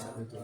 สันติ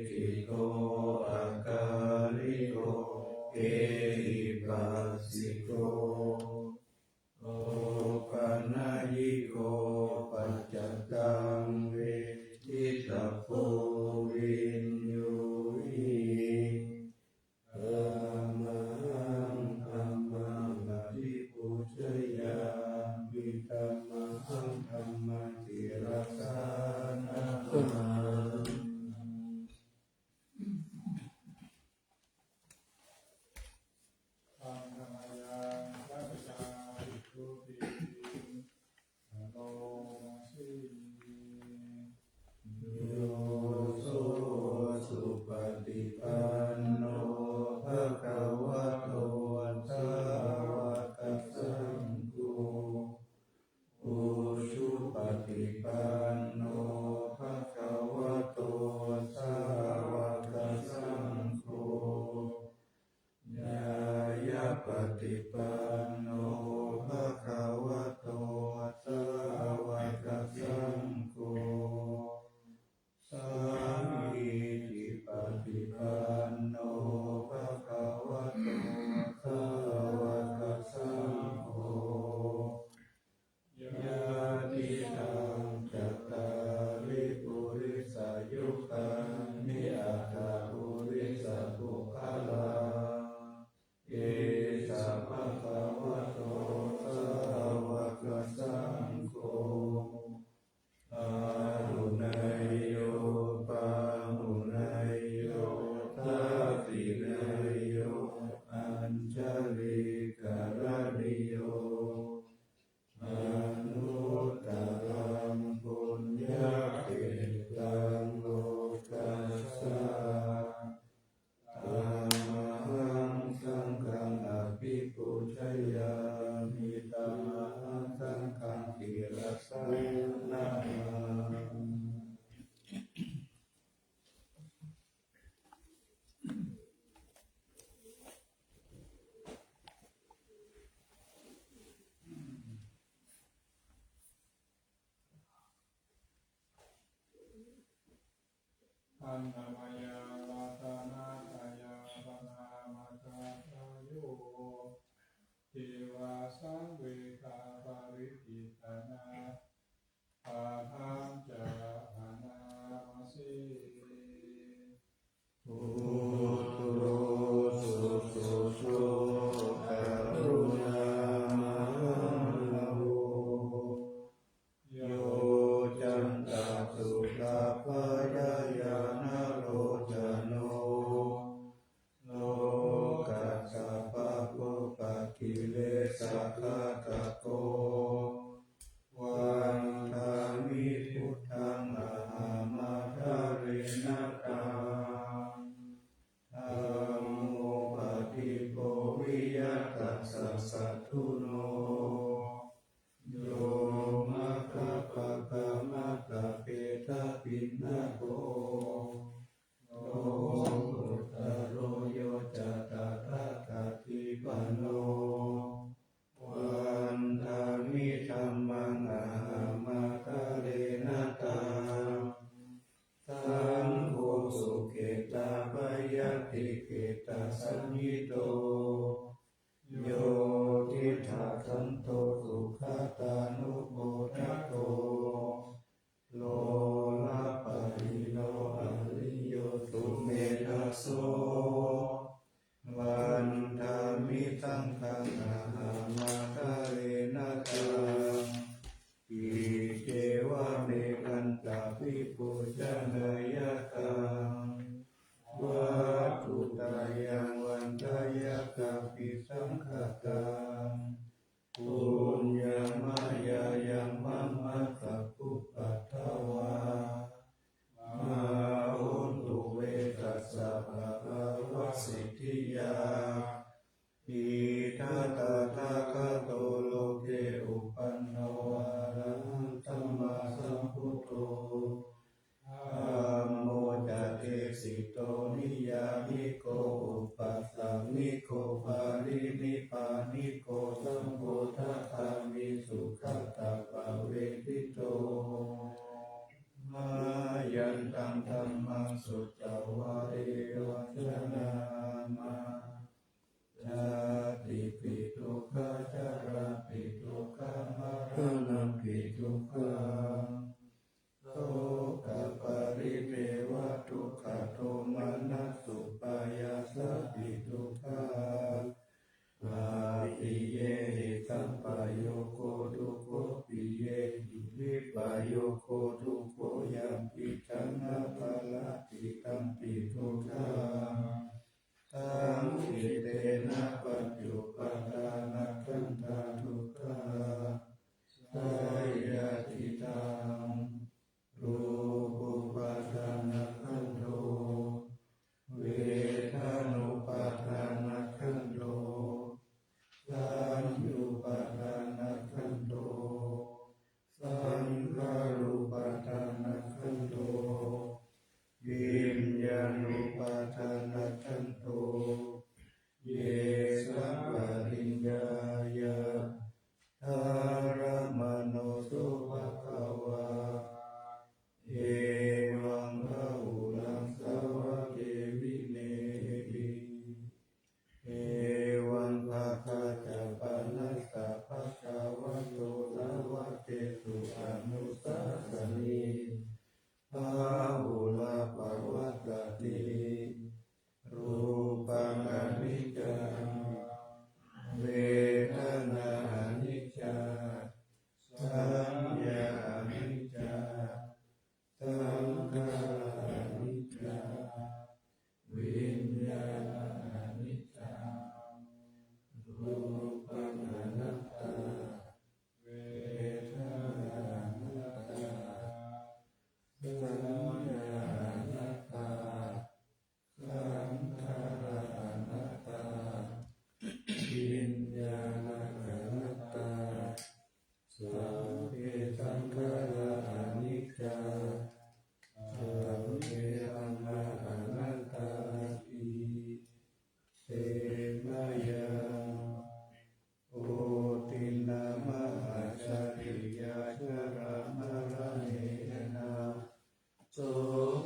กิโกอาคา ฏิปันโนภะคะวะโตสาวกสังโฆสังฆิติปฏิปันโนภะคะวะโตสาวกสังโฆยะติทังจัตตาริปุริสายุตังนิอัตถาปุริสปุคลาเอสะภะคะวะโตสาวกสังโฆอาหุนายโยปาหุนายโยทัสสินายโยอัญชลิกรณิโยอนุตตรังปุญญเกตังโลกัสสะธัมมังสังฆังอภิปูชยามิธัมมังสังฆังติรัสสะนะอันนามายาลาตานาตายาปนามาตาตาโยเทวาสังเวคาปาริกิตนาอาหังจาอานามาสิพุทโธสุสุโสกรุณามหาโวโยจันตสุตาปยายานโรจโนโลกัสสะปะโภปะกิเลสะฆาตโกวันทามิพุทธังอหัมมาทารินะตังธัมโมปฏิโภวิยตัสสะสัทธุโนโยมะคะปะกะมะกะเปตะปิณณโกโลกุตตะโรโยจะตถาคติปันโนวันทามิธัมมังอหัมมาทะเรนะตังสังโฆสุเกตาปยติเกตาสัญญิโตโยทิฏฐะสันโตสุขตานุโมทโตโลละปะริโนอริโยตุเมทัสโสวันธามิสังฆังอหัมมาทะเรนะตังอิเจวะเมกันตาภิปุจนายตังวัตถุตายังวันทายกัปปิสังฆตังปุญญามายายังมัมมะกัปปุปัฏฐวามาหุนตุเวตัสสะภะคะวะสิทธิยาอิทัตตะทะคะโตโลเกอุปันโนอะระหังสัมมาสัมพุทโธธัมโมจะเตสิโตนิยามิโกอุปัสสามิโกปารินิพพานิโกสัมโพธัสสามิสุขตาภเวทิโตมายันตังธัมมังสุตตวะเอวัชนามาชาติปิทุกขจาราปิทุกขมรณะปิทุกขังโสกปริเทวทุกขโทมนัสสุปายาสปิทุกขาอาติเยหิสัมปโยโคทุโคปิเยหิวิปโยโคทุโคยัมปิชังนาภาลติตัมปิทุกขา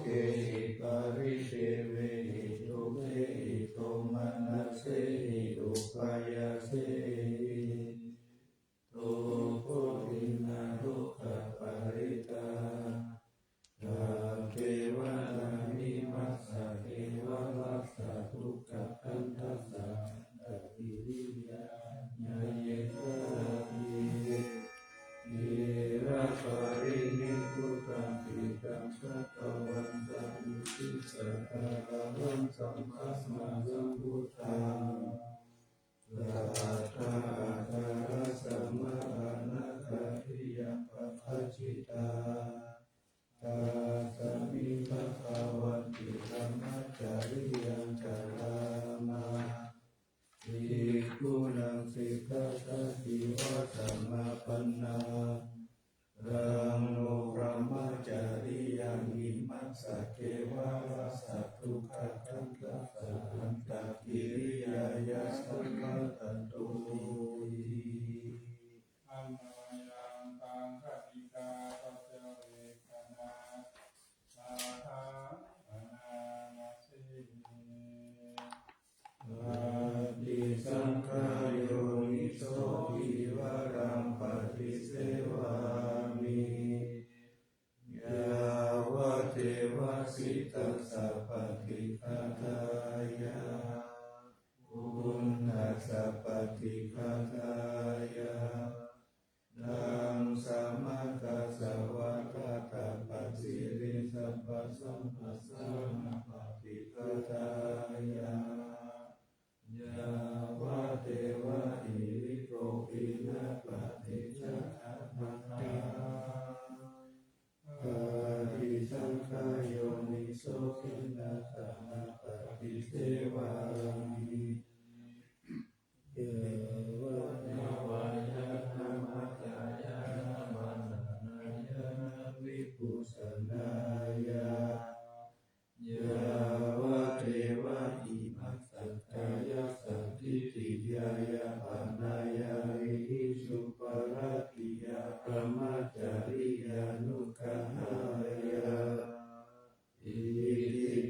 เกหิปาริเทเวหิทุเกหิโตมานัสเสหิอุปายาเสหิโตโพธินารุขปาริตาตาเทวะนามิมัสสะเทวะรัสสะทุกขคันทัสสะตติวิยาญาเยตระภิเยระปารินิพพุตังปิตังสัตตวันตังอุทิสัตตะรังสัมมาสัมพุทธังสัทธาตระสัมมานาคาทิยะปัพพจิตาตาสมิภะคะวันติธัมมัจจาริยังจารามาภิกขุนังสิกขาปะทิวะสัมมาปันนารังโนพระมัจจาริยังอิมัสสะเทวะรัสสะทุกขคันทัสสะอันตกิริยายะสัมมาตันตุหิอันตรยังตังคติกาปัจเจเวกนาสาธาปนานาสิอาติสังขารโยนิโสภิวารังปฏิเสวามิยาวะเทวะสิตัสสะปฏิฆาทายาปุณณัสสะปฏิฆาทายานังสัมมากัสสะวะคาตาปัสสิริสัพพะสัมปัสสะปฏิฆาทายายาวะเทวะหิริโกปินะปฏิจจคาทาปฏิสังขารโยนิโสขินาสานาปฏิเสวามิเยวะนาวายะนามัจจายะนามานานานาวิปุสนายายาวะเทวะอิมัสสัทธายะสันติติยายะปานายาหิสุปาราติยะพระมัจจาริยานุกขายะอิติ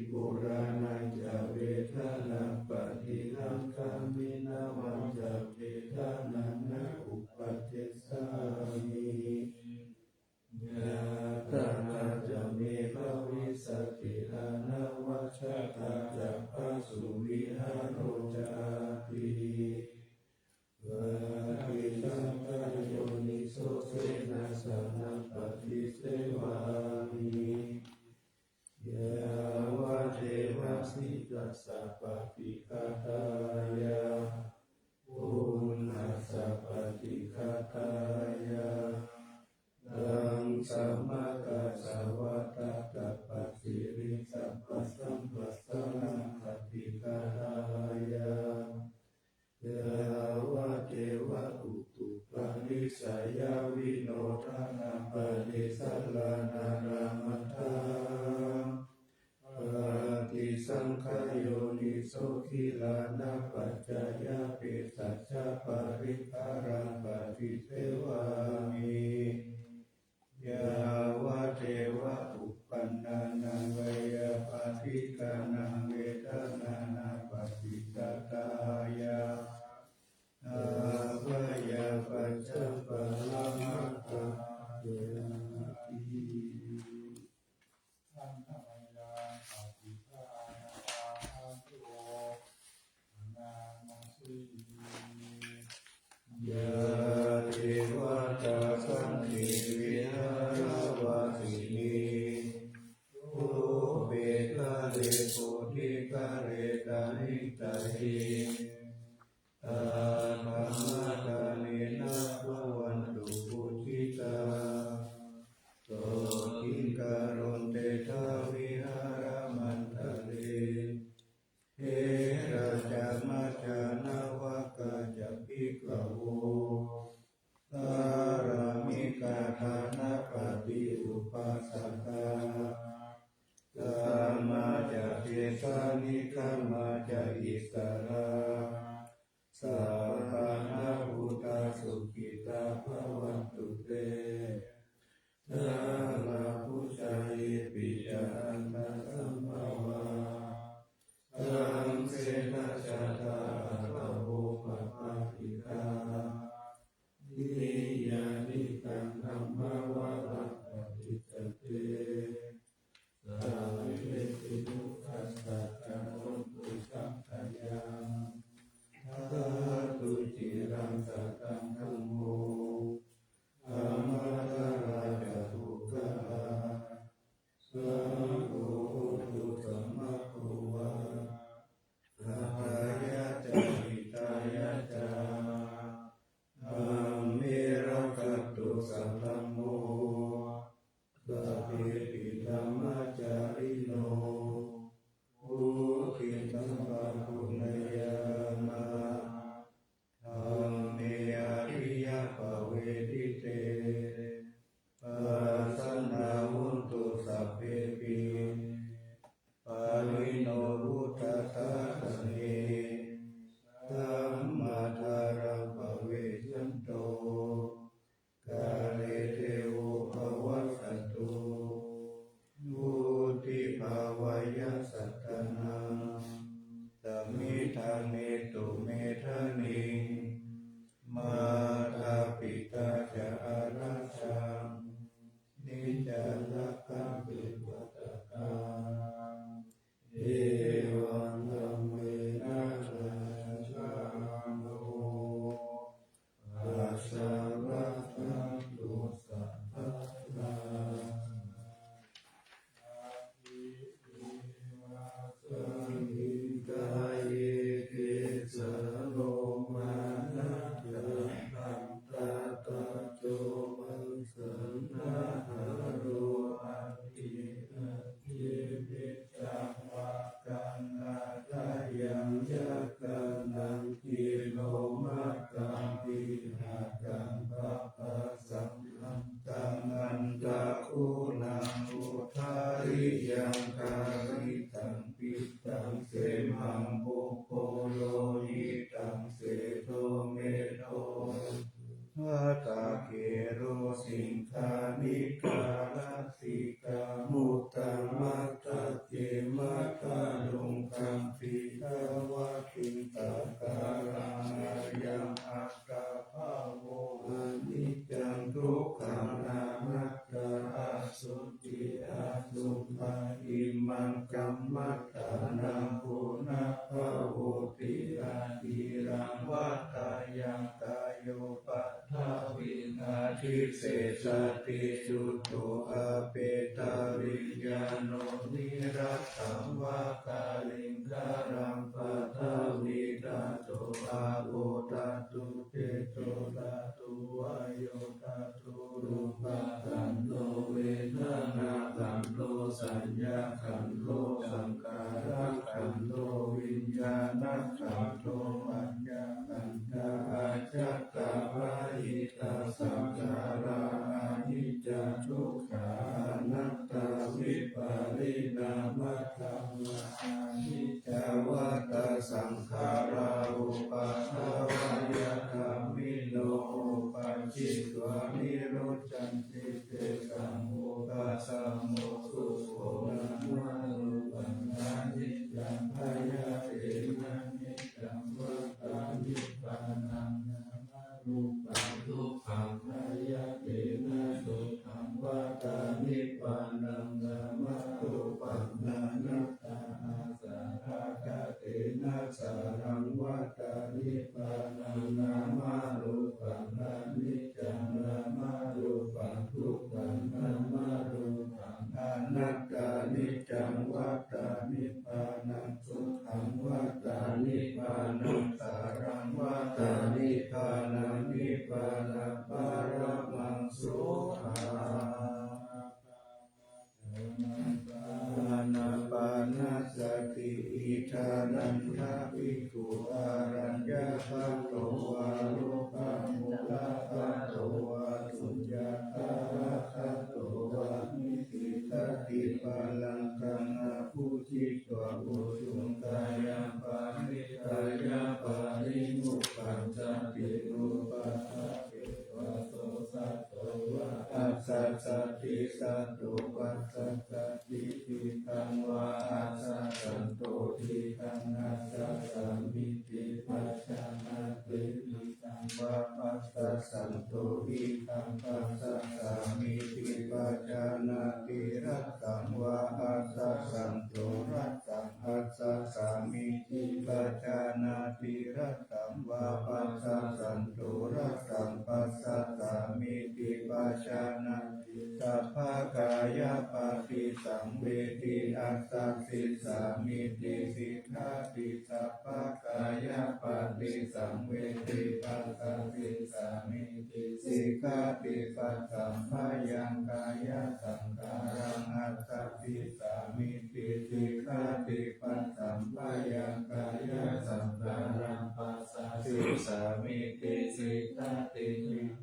ปุรานังจะเวทนาปฏิลังคามินาวันจะเวทนานะอุปัฏฐสามิยะตนาจะเมภวิสติอานาวัชตาจะพาสุวิหารจาติวะทิสังขารโยนิโสเสนาสนะปฏิเสวามิยาวะเทวะสิตัสสะปฏิฆาทายาปุณณัสสะปฏิฆาทายาตังสัมมากัสสะวะตะตะปัสสิริสัพพะสัมปัสสะปฏิฆาทายายาวะเทวะอุตุปานิสัยาวิโนทานาปะเดสัลลานารามัทธังปฏิสังขารโยนิโสขิลานะปัจจายาเปสัจจปาริภารังปฏิเทวามิยาวะเทวะอุปปันนานังเวยปาทิกานังเวทนานาปฏิจจตายาอาภยาปัจจปะละมัตตาเยติ อันตรยังปฏิฆานาทาตุโอนานาสิ ยะเทวตาสันติวิหารวาสินีโอเบกะเลโพธิกะเรตานิตาหิตาธรรมตานินาภวันตุปุจิตาโสทิงการุณเตทาวิหารมันตะเลเอราจามาจานาวะกาจะภิกขโว นตสัมภวาสังเสนะจตาตะโภปปาติกานิยานิตังธัมมวาระปฏิจจเตสัพเพติทุกขัสสะจันตุสัมปยังทัตตุจิรังสัตตังธัมโมธัมมาราจทุกขาสังโฆตุสัมมาโควะสัพพายะจาริตายะจาธัมเมระกัตตุสัทธัมโมสัพเพปิธัมมาจาริโนภูติสัมปะปุญญามาธัมเมอริยปเวทิเตปัสสนาหุนตุสัพเพปิปาริโนพุทธัสสะเนธัมมาทารังภเวสันโตกาเลเทโวภวัสสันตุมุติภาวายสัตตนังสมิทาเมตุเมธานิมาตาปิตาจะอาราชังนิจจลักขังปิปัตตะกังเอวังธัมเมนะราชังโนอาสาวะตังตุสัพพะลาสังหิกายเกสโลมานะยันตังตาตาโจมังสันนาหาโรอันติอันติปิจังวะกันนาทายังยะกันนังกิโลมากังปิหากังปะปะสัมพันตังอันตะคูนังอุทาริยังการิตังปิตังเสมังปุโปโลหิตังเสโทเมโทวัตาเกโรสิงคานิกาลสิกามุตตมัตตะเกมัตตาลุงคัมปิกาวะคิงตาการังอายังอัตตาภาโวอนิจจังทุกขังอนัตตาอสุจิอาสุปะอิมังกัมมัตตานังปุณภะโวติอาทิรังวัฏฏายังกายโยปัฏฐาวินาทิเศษติจุตโตอาเปตาวิญญาโนนิรัตถังวากาลิงการังปัฏฐาวิตาโตอาโปตาตุเตโตตาตุวายโยตาตุรูปะขันโตเวทนาขันโตสัญญาขันโตสังขารขันโตวิญญาณขันโตปัญญาขันธาอาจัตตาวาหิตาสังขาราอนิจจทุกขาอนัตตาวิปาริณามัตตังวะอนิจจวัตตสังขาราอุปัฏฐวายธรรมิโนอุปัชชิตวานิโรธจันติเตสัมโมกัสสะโมสุโขนะมานุปัฏฐานิจังพยาเตนะนิจังวัฏฏานิพพานังนามารูปังทุกขังพยาเตนะสุขังวัฏฏานิพพานังนามารูปังนานัตตาอาสาภะกะเตนะสารังวัฏฏานิพพานังนามารูปังนานิจังนามารูปังทุกขังนามารูปังอนัตตานิจังวัฏฏานิพพานังสุขังวัฏฏานิพพานังสารังวัฏฏานิพพานังนิพพานังปารมังสุขังอานาปานาสติอิทานันทาภิกขุอารัญญาคัตโตวาโลภะมุลาคัตโตวาสุญญาตาคัตโตวานิสิตติปาลังกังอาภูจิตวะอุจุงกายังปานิกายะปา มิติปัจจานาติอิตังวะปัสสะสันโตอิตังปัสสะสามิติปัจจานาติรัตตังวะอัสสะสันโตรัตตังอัสสะสามิติปัจจานาติรัตตังวะปัสสะสันโตรัตตังปัสสะสามิติปัจจานาติสัพพะกายปฏิสังเวทิอัสสะสิสามิติสิกขาติสัพพะกายปฏิสังเวทิปัสสะสิสามิติสิกขาติปัสสัมภยังกายสังขารังอัสสะสิสามิติสิกขาติปัสสัมภยังกายสังขารังปัสสะสิสามิติสิกขาติ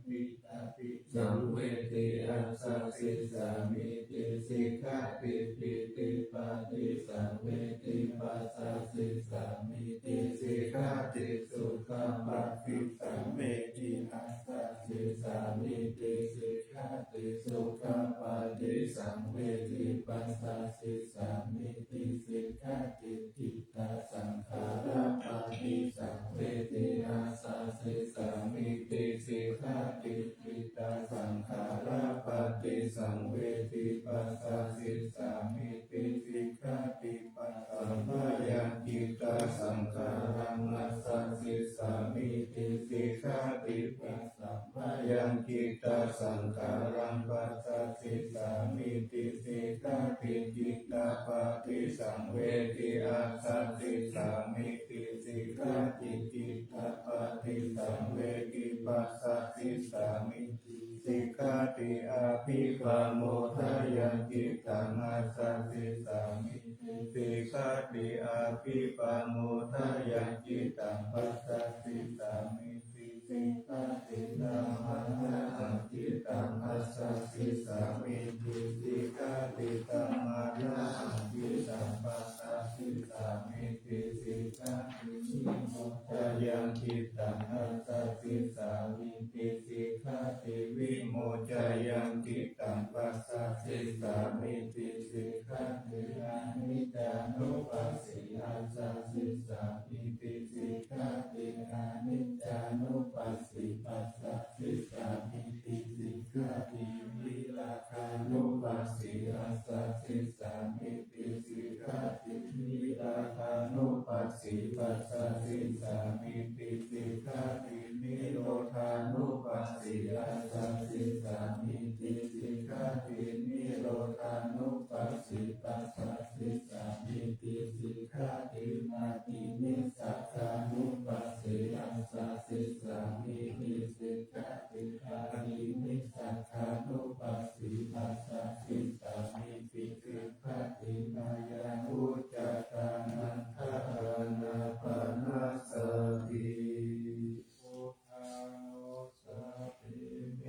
ปิตาปิสังเวทิอัสสะสิสามิติสิกขาติปิติปาติสังเวทิปัสสะสิสามิติสิกขาติสุขปัปปิสังเวทิอัสสะสิสามิติสิกขาติสุขปัปปิสังเวทิปัสสะสิสามิติสิกขาติทิฏฐาสังขาราปฏิสังเวทิอัสสะสิสามิติสิกขาติทิฏฐาสังขาราปฏิสังเวทิปัสสะสิสามิติสิกขาติปัสสัมภยังจิตตสังขารังอัสสะสิสามิติสิกขาติปัสสัมภยังจิตตสังขารังปัสสะสิสามิติสิกขาติจิตตปฏิสังเวทิอัสสะสิสามิติสิกขาติจิตตปฏิสังเวทิปัสสะสิสามิติสิกขาติอาภิปโมทายังจิตตังอัสสะสิสามิติสิกขาติอาภิปโมทายังจิตตังปัสสะสิสามิติสิกขาติธัมมังยังจิตตังอัสสะสิสามิติสิกขาติธัมมังยังจิตตังปัสสะสิสามิติสิกขาติวิโมทายังจิตตังอัสสะสิสามิติสิกขาติวิโมทายังจิตตังปัสสะสิสามิติสิกขาติอนิจจานุปัสสิอัสสะสิสามิติสิกขาติอนิจจานุปัสสิปัสสะสิสามิติสิกขาติวิราคานุปัสสิอัสสะสิสามิติสิกขาติวิราคานุปัสสิปัสสะสิสามิติสิกขาตินิโรธานุปัสสิอัสสะสิสามิติสิกขาตินิโรธานุปัสสิปัสสะสิสามิติสิกขาตินาทินิสักขานุปัสสิอัสสะสิสามิติสิกขาติอาทินิสักขานุปัสสิปัสสะสิสามิติสิกขาตินายังอุจจตานังคานาปนาสติพุทธังโอสัพพิเม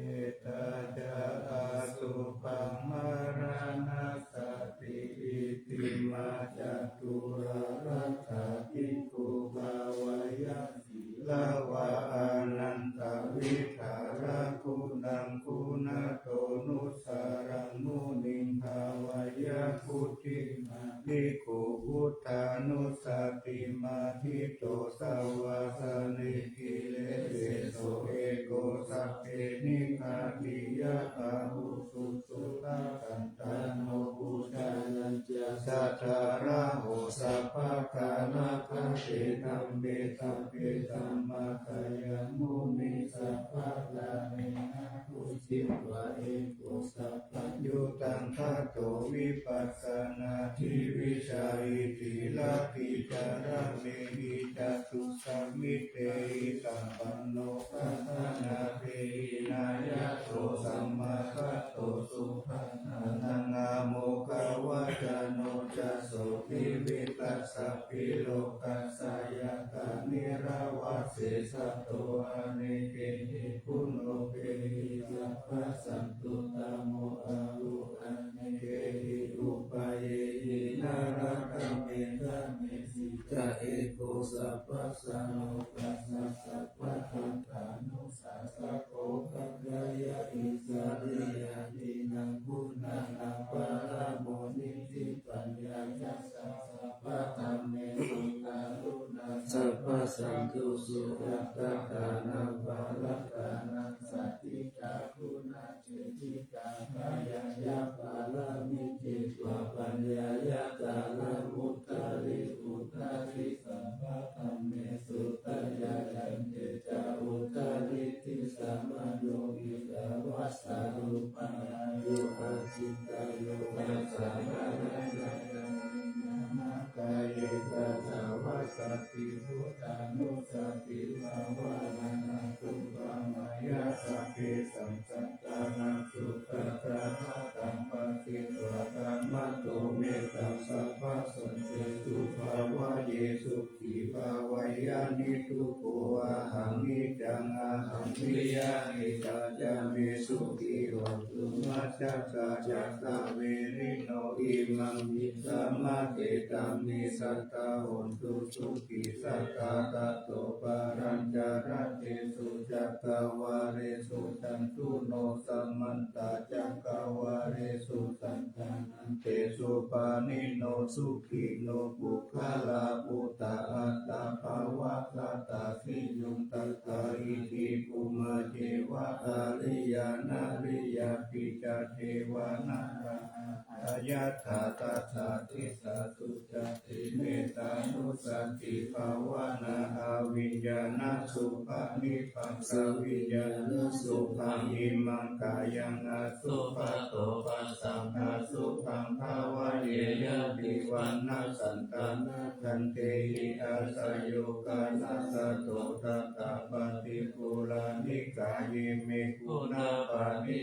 ตาจาอาสุปังมารณสติอิติมาจตุรารักขาภิกขุภาวายะสีลาวะอานันตวิหารคุณังคุณโตนุสารังมุนิภาวายะพุทธิมาภิกขุพุทธานุสติมาทิโตสาวาสนิกิเลเสโสเอโกสัพเพนิคาติยะอาหุสุสุตะกันตาโนปุจายัญจสัทธาระโหสัพพะกาลคะเตตัมเบตัมเบตัมมาคายัมมุนิสัพพะลาเนนะอุชิวะเอโกสัพพะยุตังคะโตวิปัสสนาทิวิชาอิติลาภิจารเมหิจัตุสัมมิเตหิสัมปันโนปัฏฐานาเปหินายะโตสัมมาคัตโตสุภันนังอาโมคาวะจาโนจัสโสทิวิตัสสะปิโลกัสสายตานิราวัสเสสัตโตอเนเกหิปุณโนเปหิสัพพะสันตุตโมอาหุอเนเกหิอุปาเยหินารักขเมตะเมสิกะเอโกสัพพะสันโนกัสสะสัพพะทันตานุสัสสะโกกัจจายะอิสาริยะตินังพุทธังอัปปะระโมนิติปัญญายัสสะสัพพะธัมเมสุตารุณัสสะ ญายะตานะมุตตาริอุตตาริสัมภะธัมเมสุตตยายันเตจาอุตตาริติสัมมาโยวิสาวัสสารุปัญโยอาจิตตโยอาสามานัญญากายตาสาวัสสติพุทธานุสติภาวะนานาสุปามายาสัพเพสัมสัตตานังสุขะตาหัตตังปะติตวะธัมมัตโตเมตตาสัพพะสันติสุภาวะเยสุขีภาวายานิทุโกอาหังนิจังอาหังวิยานิจาจามิสุขีโหตุมัจจสะจัตตาเวริโนอิมังมิสัมมาเตตัมมิสัตตาโหตุสุขีสัตตาตะโตปารัญจาระเตสุจัตตาวาเรสุจันตุโนสัมมันตาจักขวาเรสุสันตังเตสุปานิโนสุขีโนปุคลาปุตตะอัตตาภาวะสัตตาสิยุงตัตตาอิทิภูมาเจวะอาริยานาริยาปิจเทวานาราอายัตถาตัสสะทิสาสุจติเมตตานุสันติภาวนาอาวิญญาณสุภานิปัสสวิญญาณสุขังอิมังกายังอาสุภะโตปัสสังอาสุขังภาวะเยยะติวันนาสันตานาคันเตหิอาสยโยกานัสสะโตตตะปฏิปุรานิกายเมกุณาปานิ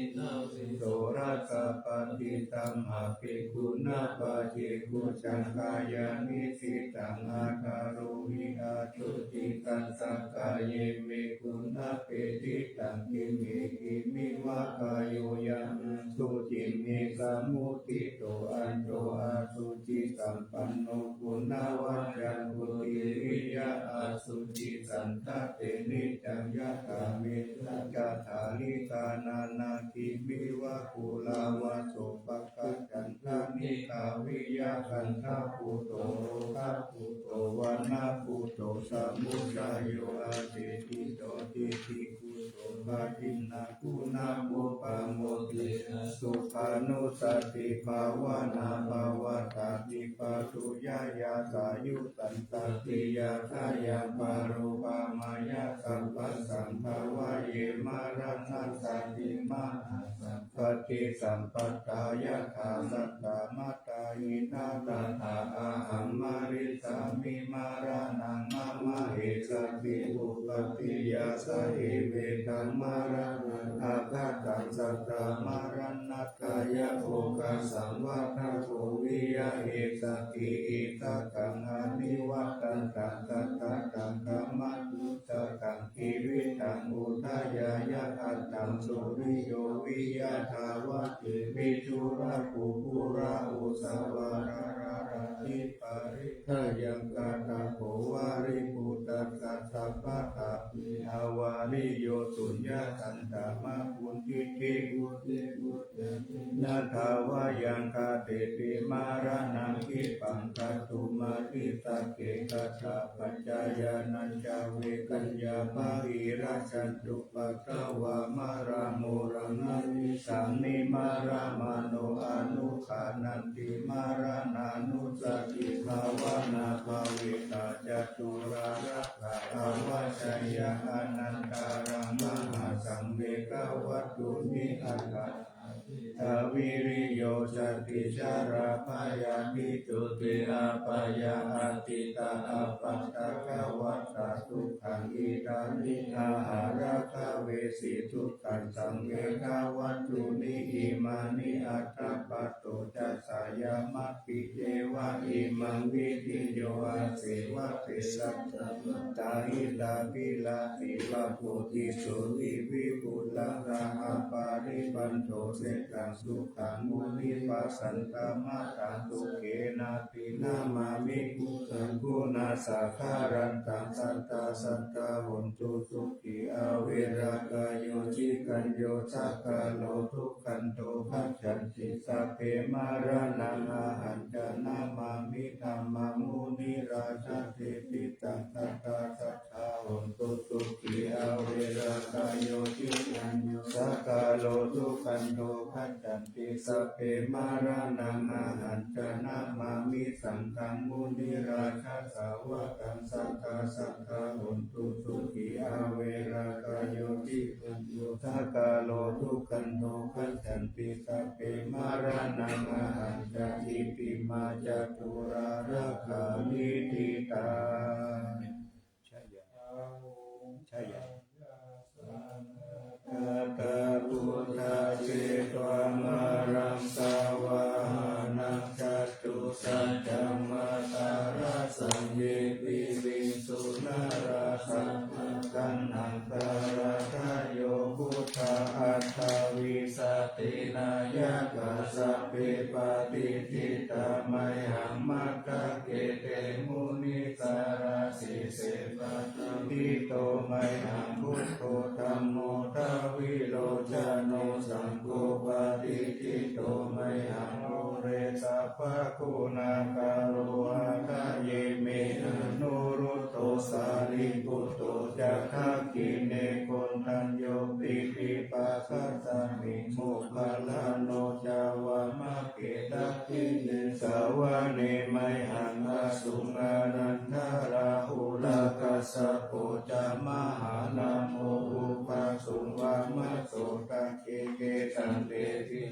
โสรัสสะปฏิตัมหะภิกขุณาปะเจกุจังกายานิสิตังอาคารุหิอาตุจิตัสสะกายเมกุณาเปติตังกิมิกิมิวะกายโยยังสุจิมิสามุติโตอันโตอาสุจิสัมปันโนกุณาวัจจันตุติวิยะอาสุจิสันตเตนิจังยะกามิจัตถาลิกานานาคิมิวะกุลาวะโสปะกัจจันทานิกาวิยะคันทาปุโตโรคาปุโตวานาปุโตสัมมุสาโยอาเตติโตติติกุโตภาทินากุณาโมปะโมติสุขานุสติภาวนาภาวตาติปะตุยายาสายุตันตติยาทายาปารุปามายาสัมปัสสัมภาวะเยมารัณัสสติมาสัมปติสัมปัตตายะธาสัตตามัตตาหินาตถาอาหัมมาริสามิมารานังนามาเหสติอุปติยาสะเหเวตังมาราอาคาตังสัตตามารัณัตกายะโภคสังวัฏโภวิยะเหสติอิทักขังอานิวัตตังตังสัตตะตังกัมมัตุสกังกิริตังอุทายายะอัตตังสุริโยวิยะทาวะเตวิจุระปุปุระอุสาวาราราติปาริทายังกาตาโภวาริปุตตะสัตตะปะทะอาวาริโยสุญญาสันตามะปุญจิติอุติอุตนาทาวายังคาเตปิมารานังคิปังคตุมาติสักเกกะตาปัญจายานัญจาเวกัญญาภาหิราชันตุปะคะวามาราโมรังนาวิสัมมิมารามาโนอนุขานันติมารานานุสติภาวนาภาวิตาจตุรารักขาภาวะชัยยะอนันตารังมหาสังเวกวัตตุนิอัตถะทวิริโยสติชาราภายามิจุติอาปายาอาติตาอาปัตตะกวัตตะทุกขังอิดานิอาหาราคาเวสีทุกขังสังเวกวัตถุนิอิมานิอัตตะปัตโตจัสสายามัคคิเจวะอิมังวิทิโยอาเสวะเตสัตตาหิตาปิลาติวะโพธิสุวิวิปุลังราหปาริปันโทเสกังสุขังมุนิปัสสันตมะตังตุเกนาตินามามิกุตังกุณาสาคารันตังสัตตาสัตตาหุนตุสุขีอเวรากายโยจิกันโยสักกะโลทุกขันโตภัจจันติสัพเพมารานังอาหันจนามามิธัมมังมุนิราชเทปิตังสัตตาสัตตาหุนตุสุขีอเวรากายโยจิกันโยสักกะโลทุกขันโตภัจจัน นติสัพเพมารานังอาหันจะนามามิสังฆังมุนิราชาสาวกังสัทธาสัทธาหุนตุสุขีอาเวรากายโยทิปัญโยทักาโลทุกันโนขันจันติสัพเพมารานังอาหันจะอิติมาจตุราราคามิติตาใช่ยังใช่ยังตาพุทธาเจตวามารังสาวานังจัตุสัจจมัตตาราสังเยปิวิสุนาราสัมกันหังตาราทายโยพุทธาอัตถวิสตินายกาสัพเพปฏิทิตามัยหังมัคคะเกเตมุนิสาราสิเสปะติโตมัยหังพุทโธธัมโมทาวิโลจโนสังโฆปฏิทิโตมัยหังโอเรสัพพะคุณาคาโรอาคาเยเมอนุรุตโตสารีปุตโตจักขักขิเนโกนทัญโยปิปิปะคัสสมิโมคคัลลาโนจาวามะเกตัพพิเนสาวะเนมัยหังอสุมานันทาราหุลากัสสะโปจามหานาโมอุปาสุวามะโสตเกเกตันเตติ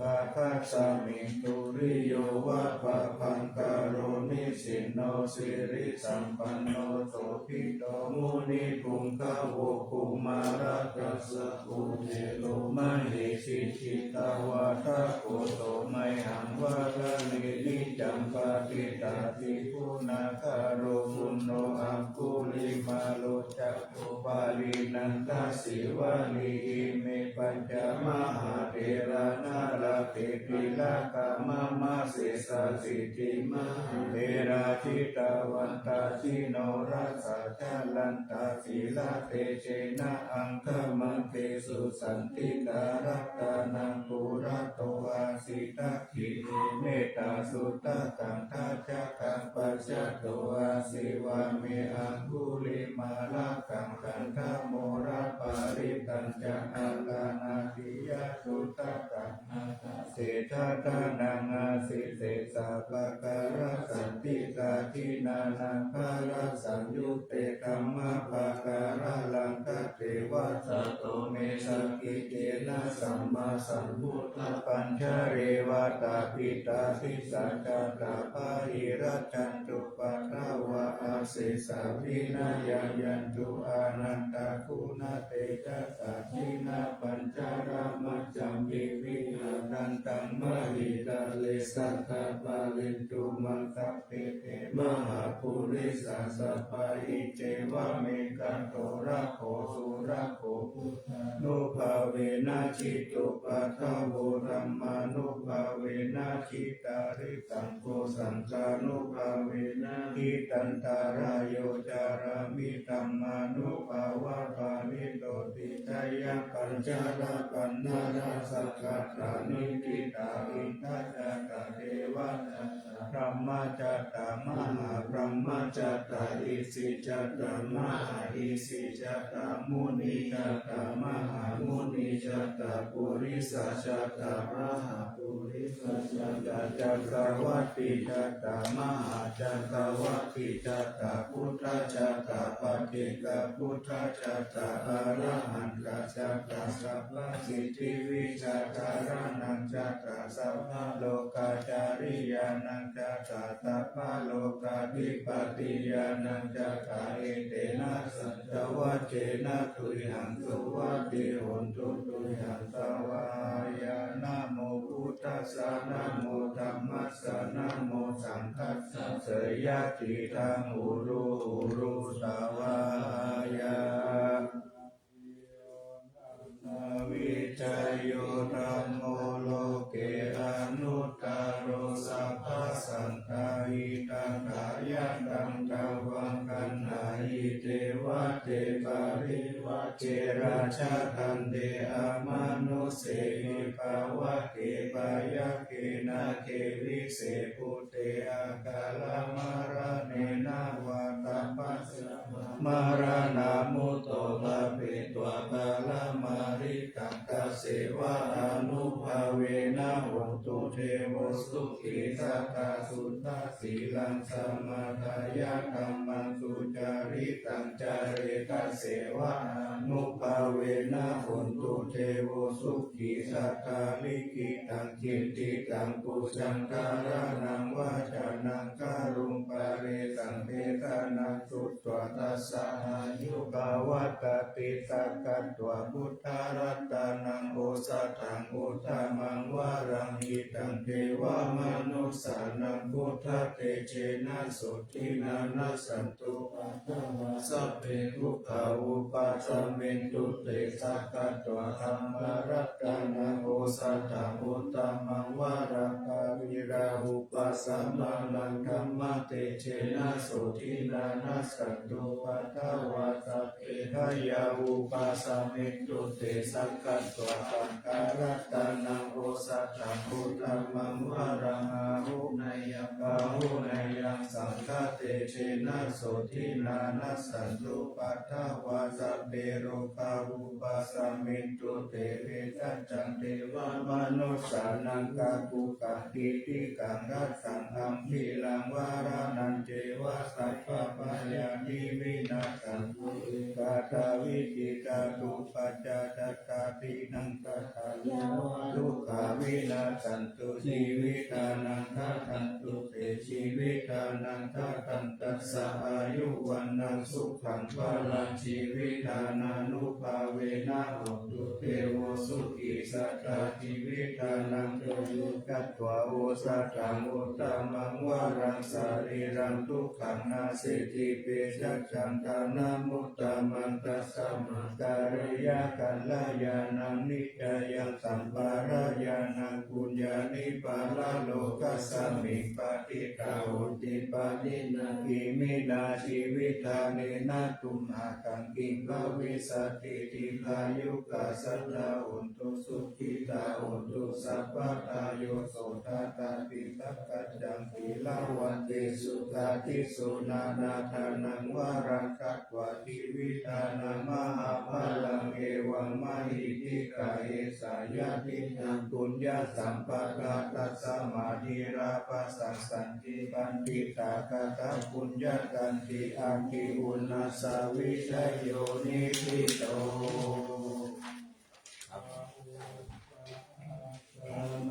ปะคัสสมิตุริโยวะปะพังกาโรนิสินโนสิริสัมปันโนโสภิโตมุนิปุงคะโวกุมารากัสสะอุเทโลมหิสิทิตาวาทะโกโตไมหังวาระเนนิจัมปะติตาติปุนาคาโรปุณโนอังคุลิมาโลจักขุปาลีนันทสิวาลีเมปัญจมหาเถระนาราเตปิลากามะมะเสสะสิทธิมหาเถระชิตาวันตาชิโนรัสสะจาลันตาสีลาเตเชนะอังคมันเตสุสันติการัตตานังปุระโตอาสิตักขิเมตตาสุตตะกังทัจจกังปัจจโตอาสิวาเมอังคุลิมาลากังขันธโมระปาริตัญจะอาลานาติยะสุตตะกังเศธาตานังอาสิเสสะปะการะสันติกาทินานังภาระสัมยุตเตกัมมะปะการะลังคะเทวะสะโตเมสกิเตนะสัมมาสัมพุทธปัญชเรวตาปิตาทิสัจจตาภาหิรัจจันตุปัฏฐาวะอาเสสะวินายันตุอานันตาคุณเตจัสสะทินาปัญจรามัจจัมปิวิหารันตังมหิตาเลสัทธาปาลินตุมังสัพเพเตมหาภูริสัสสะปะอิเจวะเมกันโตระโขสุระโขพุทธานุภาเวนะชิตุปัฏฐาโวธัมมานุภาเวนะชิตาริสังโฆสังฆานุภาเวนะทิตันตารายโยจารามิธัมมานุภาวะปานิโตติจายะปัญจราปันนาราสักขัตานิกิตาอิทัจจตเทวะพระมจัตตามหาพระมจัตตาอิสิจัตตามหาอิสิจัตตามุนิจัตตามหามุนิจัตตาปุริสัจจัตตามหาปุริสัจจัตตาจักรวัฏติจัตตามหาจักรวัฏติจัตตาพุทธจัตตาปฏิกะพุทธจัตตาอรหันตจัตตาสัพพสิทธิวิจัตตารานังจัตตาสัพพโลกาจาริยานังจัตตาสัพพโลกาธิปติยานังจัตตาเอเตนะสัจวัจเจนะตุหังสุวัตติโหนตุตุหังสวายานะโมพุทธัสสะนะโมธัมมัสสะนะโมสังฆัสสะเสยยะทิทังอุรุสวายาวิจัยโยธัมโมโลเกอนุตตโรสัพพสันตาหิตังกายตังกวังกันหาหิเทวะเตปาริวะเจราชาตันเตอามานุเสหิภาวะเกปายะเกนะเกวิเสปุเตอากาลมาระเนนะวะตาปัสสะมารานามุตโตภะเปตวะกาลมาริตังกเสวะอนุภาเวนะ สุตตะสีลังสมาทายะธัมมังสุจาริตังจาเรตเสวะนุภาเวนะหนตุเทโวสุขีสัตตาลิกิตังจิตติตังปุจังการะนังวาจานังการุงปะเรสังเทตานังสุตตวตัสสะอายุกาวัตติสักกัตตวพุทธารัตานังโอสัตังอุตตมังวารังหิตังเทวามนุสสานังพุทธเตเชนะสุทินานัสสันตุปัตตวาสัพเพทุกขาอุปัสสมินตุเตสักกัตตวธัมมารัตานังโอสัตังอุตตมังวารังกาวิราหุปัสสมานังธัมมเตเชนะสุทินานัสสันตุปัตตวาสัพเพทายาอุปัสสมินตุเตสักกัตตวธังการัตานังโอสัตังอุตตมังวารังอาหุนายกาหุนายยังสังฆเตเชนะสุทินานัสสันตุปัตตวาสัพเพโรคาอุปัสสมินตุเตเวทัจจังเทวมนุสสานังกาปุกังกิติกังรัตสังอัมพิลังวารานันเจวะสัพพะปายานิวินาสังคุกาตาวิจิตาตุปัจจตัตตาปินังตัตตายาวะทุกขาวินาสันตุชีวิตานังทัตันตุเตชีวิตานังทัตันตัสสะอายุวันนังสุขังพลังชีวิตานานุภาเวนะโหตุเทโวสุขีสัตตาชีวิตานังเตยุกัตถวาโอสัตตังอุตตมังวารังสารีรังทุกขังนาสิติเปชัจจันตานามุตตมังตัสสะมาการยะกัลลายานังนิจยังสัมปารายานังปุญญานิปาลโลกัสสมิปฏิตาอุติปานินาคิมินาชีวิตาเนนะตุมหากังกิงภวิสติติลายุกาสัตตาอุนตุสุขิตาอุนตุสัพพตาโยโสตตาปิตักกัจจังปิลาวันเตสุตาทิสุนานาทานังวารังกัตวะชีวิตานังมหาภลังเอวังมหิติกาเอสายาตินังปุญญาสัมปะกาตัสสมาธิราปัสสังสันติปันติตากาตปุญญากันติอาคิอุณาสาวิชโยนิพิโต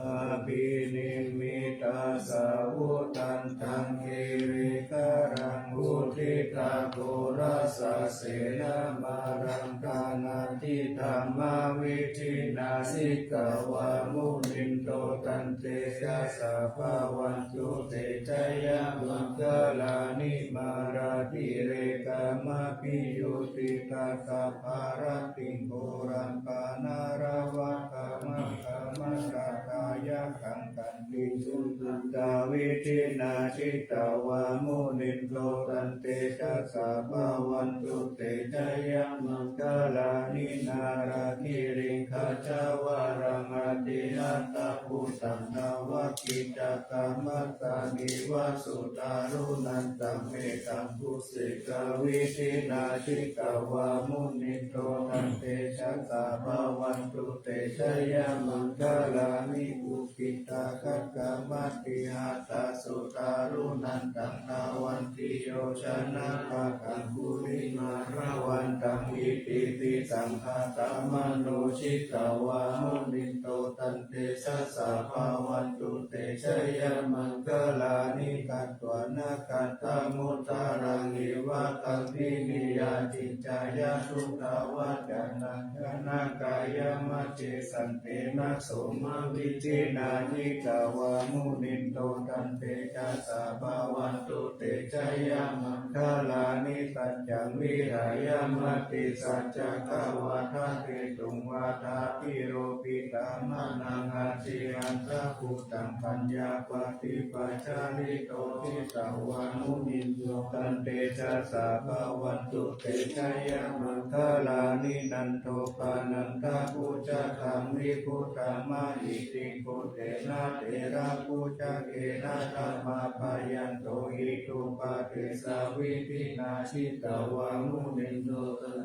อาภินิมิตาสาวุตันตังเกริกรังอุทิตาโกรัสสะเสนามารังกานาทิธรรมาวิธินาสิกาวามุนินโตตันเตชะสะภาวันตุเตชะยะมังคลานิมาราธิเรกามะปิโยติตาสะภารติงโกรังปานาราวะกามะกามะกากายะขังกันติสุตันตาวิธินาชิตาวามุนินโตตันเตชะสะภาวันตุเตชะยะมังคลานินาราธิริงคาจาวารังอติอัตตะพุตังนาวะกิจกรรมัตตานิวะสุตารุนันตังเมตังพุสิกาวิธินาชิกาวามุนินโตตันเตชะสะภาวันตุเตชะยะมังคลานิอุกิตาคัตกามัตติหาตาสุตารุนันตังนาวันติโยชนะภาคังกุลิมาระวันตังอิติปิตังอาตามโนชิตาวามุนินโตตันเตชะสะภาวันตุเตชะยะมังคลานิกัตตวนาคัตตามุตตารังอิวะกังทินิยาจิจายะสุตาวะจานังนากายมัจเจสันเตนะโสมาวิจินานิกาวามุนินโตตันเตชะสะภาวันตุเตชะยะมังคลานิสัจจังวิหายมัตติสัจจกวาทะเตตุงวาทาปิโรปิตามะนังอาจิอันตะพุตังปัญญาปฏิปัจจาริโตทิตาวามุนินโตตันเตชะสะภาวันตุเตชะยะมังคลานินันโทปานันตะปุจจคังวิพุตตามะอิติปุเตนะเตระปุจจ เกนะธัมมาปายันโตหิตุปะเทสาวิปินาชิตาวามุนินโต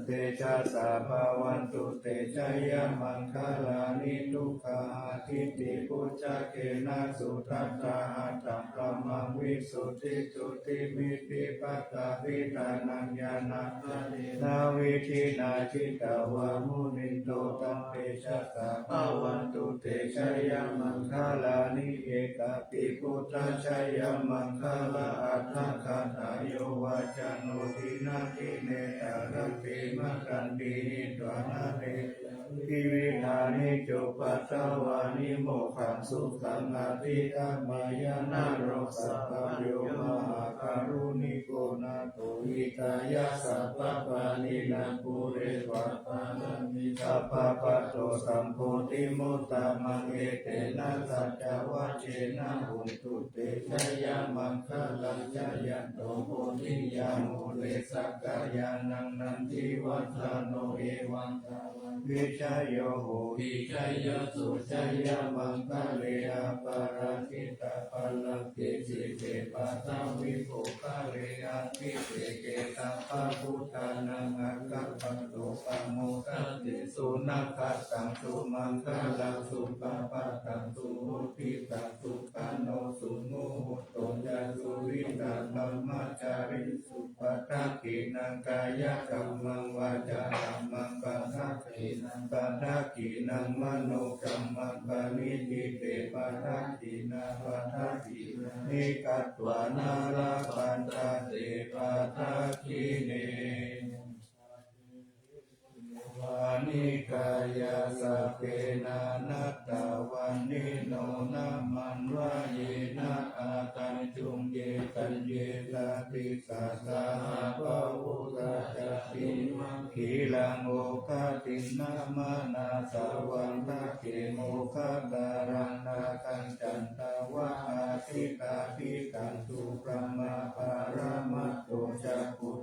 เตชะสาภาวันตุเตชะยะมังคลานิทุกขาทิฏฐิปุจจเกนะสุทัตตาอัตตะมังวิสุทธิจุติมิติปัตตาวิตานัญญาณนาวิธินาชิตาวามุนินโตตัมเตชะสาภาวันตุเตชะยะมังคลานิเอกปิพุทธชยมังคลาอัตถคาตายโยวาจโนทินาทิเนตารติมะกันตินิตวานาเรกิวินานิจุปัสสวานิโมขังสุขังอาทิตมายานาโรสัพพโยมหาการุณิโกนาโตวิกายาสัพพปานินังปุเรวัตตานิสัพพะปะโตสัมโพธิมุตตะมังเอเตนะสัจจวัชเชนะหุนตุเตชะยะมังคลังชยันโตโพธิยาโมเลสักกายานังนันทิวัฒโนเอวังตาวิชัยโยโหวิชัยโยสุชัยยะมังคะเลอปาราชิตาปัลลังเกจิเกปัสสาวิโภคะเลอะทิเตเกตัปปะพุทธานังอัคคัปปะโตปะโมคะติสุนัขะสังสุมังคะลังสุปะปะตังสุมุทิตังสุขโนสุโมหุตโตจะสุริตังธัมมัจจาริสุปะทักขินังกายกัมมังวาจากัมมังปะทักขินังปะทักขินังมโนกัมมังปะนิทิเตปะทักขินาปะทักขินิกัตวานาราปันตาเตปะทักขิเนวานิกายาสัพเพนานัตตาวันนิโนนามันวะเยนะอาตัญจุงเยตัญเยตาติสัสสะหะปะวุตตะติมังคีลังโอคาตินามานาสาวันทะเกโมคาการังนาคันจันตาวะอาทิตาภิกันตุพระมาปารามัตโตจักขุ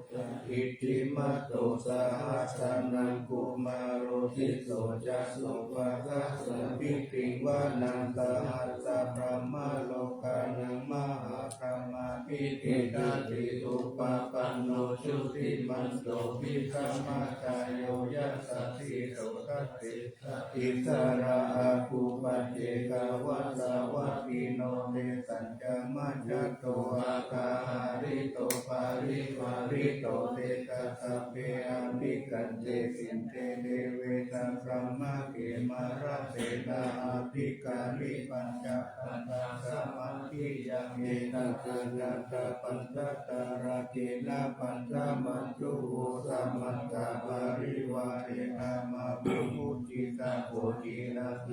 อิทธิมัตโตสหัสสนังกุมาโรทิโสจัสสุภะคะสปิติวานังสหัสสะพระมาโลกานังมหาพระมาปิติตาติตุปะปันโนชุติมันโตภิกขมาจายโยยัสสะทิโสทัตติอิสระอาภูปัจเจกวัสสาวะกิโนเตสัญจมัจจโตอาคาหาริโตปาริวาริโตเตตัสสะเปอภิกันเตสินเตเดเวตัพระมาเกมาราเสนาอาภิการิปัญจปันตาสมาธิยังเอตัสสะนัตตะปัญจตาระเกนะปัญจมัจจุโวสัมมัตตาปาริวาเรนามาปุพุจิตาโพธินาเต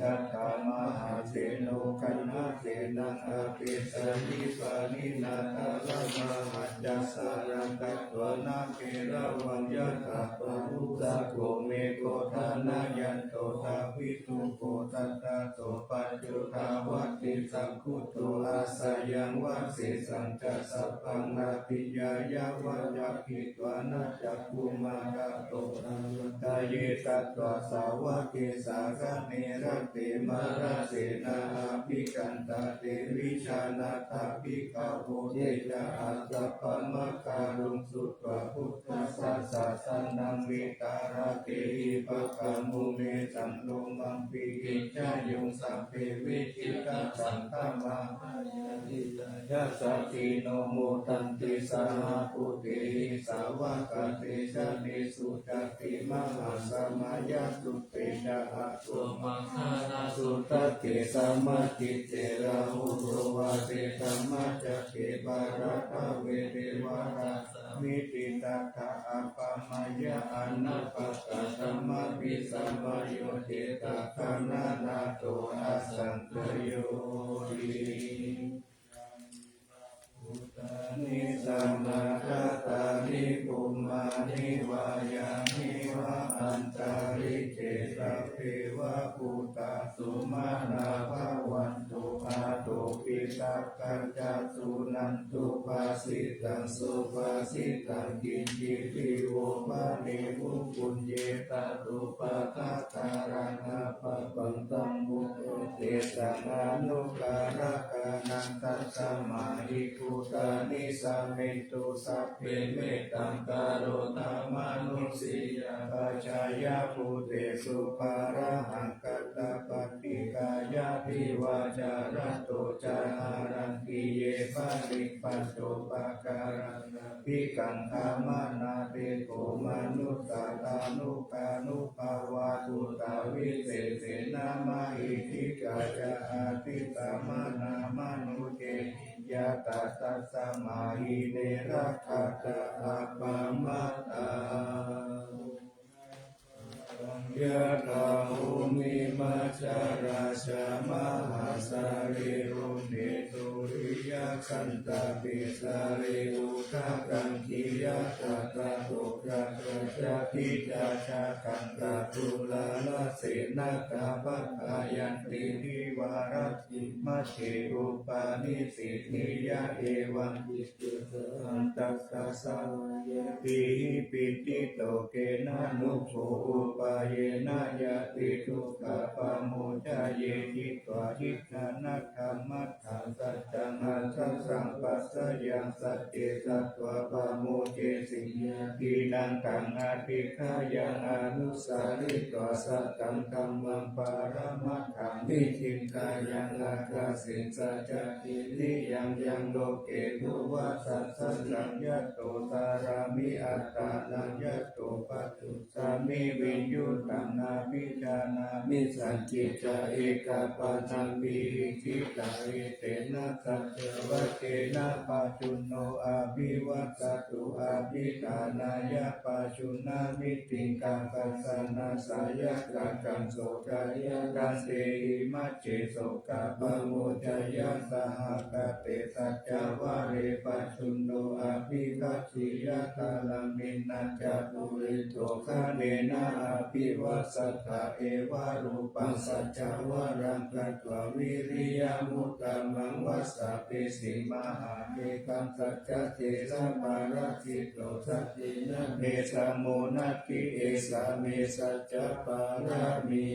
ตัตตามหาเสโนกัณหเสนังอาเปสนิปานินาตาลมาหัจจสารังกัตวนาเกระวังยัตถะปะรุสะโกเมโกทานายันโตทาวิตุโกตัตตาโสปัจจุทาวัตติสังคุโตอาสยังวะเสสังจัสสะปังนาติยายาวะยักขิตวานาจักขุมาตาโตตาเยตัตตวสาวะเกสาคะเนระเตมาราเสนาอาภิกันตาเตวิชานาตาภิกขโวเทจะอัตตปะมะการุงสุตวะพุทธัสสะสะสะนังวิตาระเตหิปะกามุเมสัมโลมังปิกิจจายุงสัพเพวิจิตาสังฆมายัสสะติโนโมตันติสาหปุติสาวกเตชะเนสุจัตติมหาสมายาสุเตชะอะตุมังคานาสุตเกสัมมาจิตเตระหุโรวาเตธัมมาจักเกบาระทะเวเดวารามิติตัตถะอัปปมายะอนัปปะตะธัมมาปิสัมมาโยเจตะคานานาโตอาสันตโยติอุตตานิสัมมาทัตตานิปุมมานิวายามิวะอันตาริเจตเภวะปุตตะสุมาณาภวันตุอาโตปิสักก กัจจสุนันตุภาสิตังสุภาสิตังกินจิติโวภาเนมุปุญเยตตุปะทะตารังอาภะปังตังมุตเตสังอนุการะกานันตัสสะมาหิภูตานิสัมเมตุสัพเพเมตังกโรธรรมนุสิยาปัจจายภูเตสุภาระหังกัตตปฏิกายาภิวาจาระโตจารังกิเยปะริปันโตปะการังภิกังขมานาเตโกมนุสสาตานุกานุภาวาตุตาวิเศษเสนามาหิทิกาจาอาทิตามานามนุเกยะตาตัสสะมาหิเนรัคาตาอาปามาตายะถาภูมิมัจจาราชามหาสาริรุเนตุริยคันตาปิสาริอุทากังคิยะตาตาโตกะกะจาทิจาชาคันตาตุลาลเสนากาภะยันติวิวารัติมัชเชอุปานิสิทิยะเอวังอิสุตันตัสสะสาวะติปิติโตเกนะนุโภอุปายนะยะติทุกขปะโมจาเยจิตวาทิฏานัคขมัตถาสัจจังอัสสะสัมปัสสะยังสัจเจสัตวะปะโมเจสิยะทีนังกังอาทิฆายังอนุสาริตวะสัตตังธัมมังปารมัตถังวิจิตายังอาคาสิงสัจจะติลิยังโลเกตุวะสัสสะสัญญตโตตารามิอัตตานัญญตโตปัจจุสามิวิญยุตังนาภิจานามิสัจจิจาเอกปัจจังปิทิตาเอเตนะสัจวัตเตนะปัจจุโนอาภิวัตตุอาภิธานายะปัจจุนามิติกังกัสสนาสายะกังโสกายะกัสเตหิมัจเจโสกะปะโมจายะสหกเตสัจจวะเรปัจจุโนอาภิคัจฉิยะตาลังมินัจจตุริโตคาเนนะอาภิวัสสะทะเอวะรูปังสัจจวะรังกัตถะวิริยมุตตมังวัสสะเปสิมหาเมกังสัจจเจสัมมาราคิโตสัจจินะเมสะโมนัสสิเอสะเมสัจจปารามิ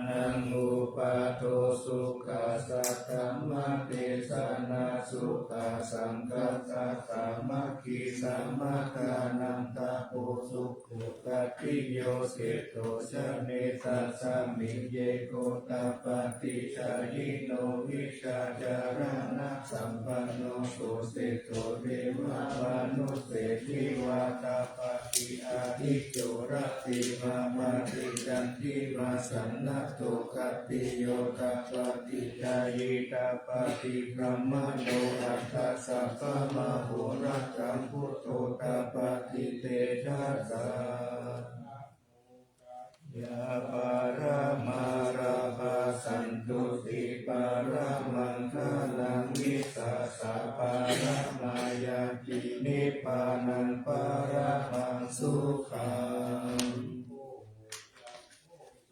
นังอุปาโทสุขัสสะธัมมะเทศนาสุขัสสังคัสสะสามัคคีสัมมาทานังตาโพสุขุกติโยเสโตชะเนสัสสะมิเยโกตาปฏิชายิโนวิชาจารณะสัมปันโนโสเสโตเดวะมนุเสทิวาตาปฏิอาทิโจรติมามาติจันติมาสันนะโตกติโยตาปฏิจายิตาปฏิกรรมโนอัตถสัพพะมโหรัตังพุทโธตาปฏิเตชะสายาปารามาราภาสันตุติปารามังคลังวิสัสสะปารามายาจินิพานังปารามังสุขัง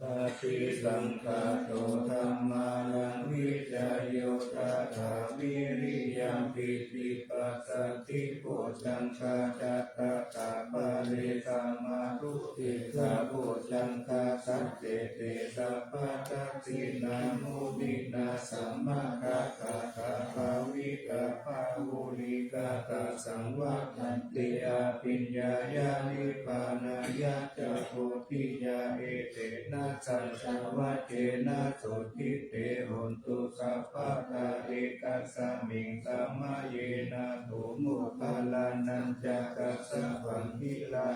ปฏิสังขารโตธัมมานังวิจายโยตถาวิริยังปิติปัสสติโพชังคาจัตตะตาปะเรตามารุติสาโพชังคาสัจเจเตสัพพะทัสสินามุนินาสัมมาคาคาคาภาวิกาภาวุลิกาตาสังวัตันติอาปิญญายานิพพานายะจะโพธิยาเอเตนะสัจจวัจเจนะโสทิเตโหนตุสัพพะทาเอกัสสมิงสัมมาเยนะตุมุปาลานัญจกัสสะวังคิลา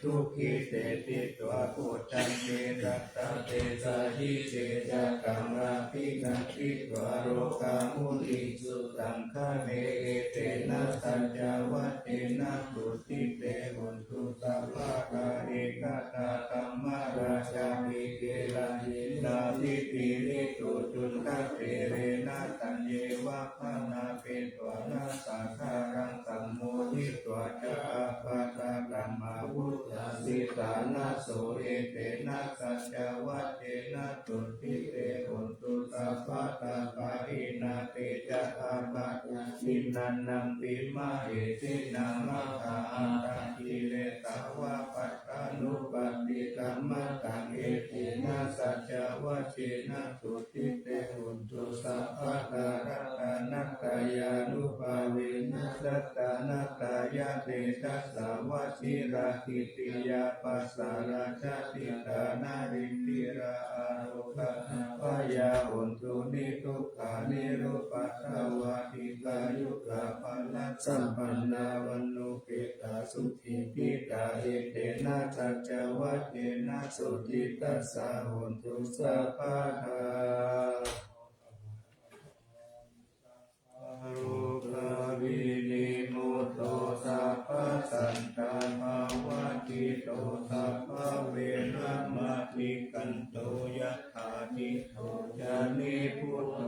ทุกิเตติตวะโพชังเตรัตตะเตสาหิเตจะกังราภิกังคิตวะโรกามุนิสุตังคะเนเอเตนะสัจจวัจเจนะตุติเตโหนตุสัพพะทาเอกตาธัมมาราชามิเกลาหินาทิปิริตุจุนทะเตเรนะตัญเยวะพนาเปตวะนาสาคารังสัมโมทิตวะจะอาปาตาธัมมาวุฒาสิตานาโสเอเตนะสัจจวัจเจนะตุติเตโหนตุ สัพพะตาปะอินาติจะอาปะสินันนัมปิมะเหตินามะคาอันตังกิเลสาวะปัตตานุปติกัมมะตังเอตินะสัจจวะเชนะสุติเตหุนตุสัพพะตารัตานัตตายานุภาเวนัสสตานัตตายาเตตัสสาวะชิราคิติยาปัสสาราชติตานาริติราอาโรกะปายาหุนตุนิทุกขานิโรปัสสาวะติกายุกะปัลลัสสัมปันนาวันโนเกตาสุขิปิตาเอเตนะสัจจวัตเตนะสุติตัสสะหุนตุสัพพะทาโรคาวินิโมโตสัพพะสันตาภาวะติโตสัพพะเวระมะติกันโตยัตถานิโตจานิพุทโธ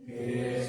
เอ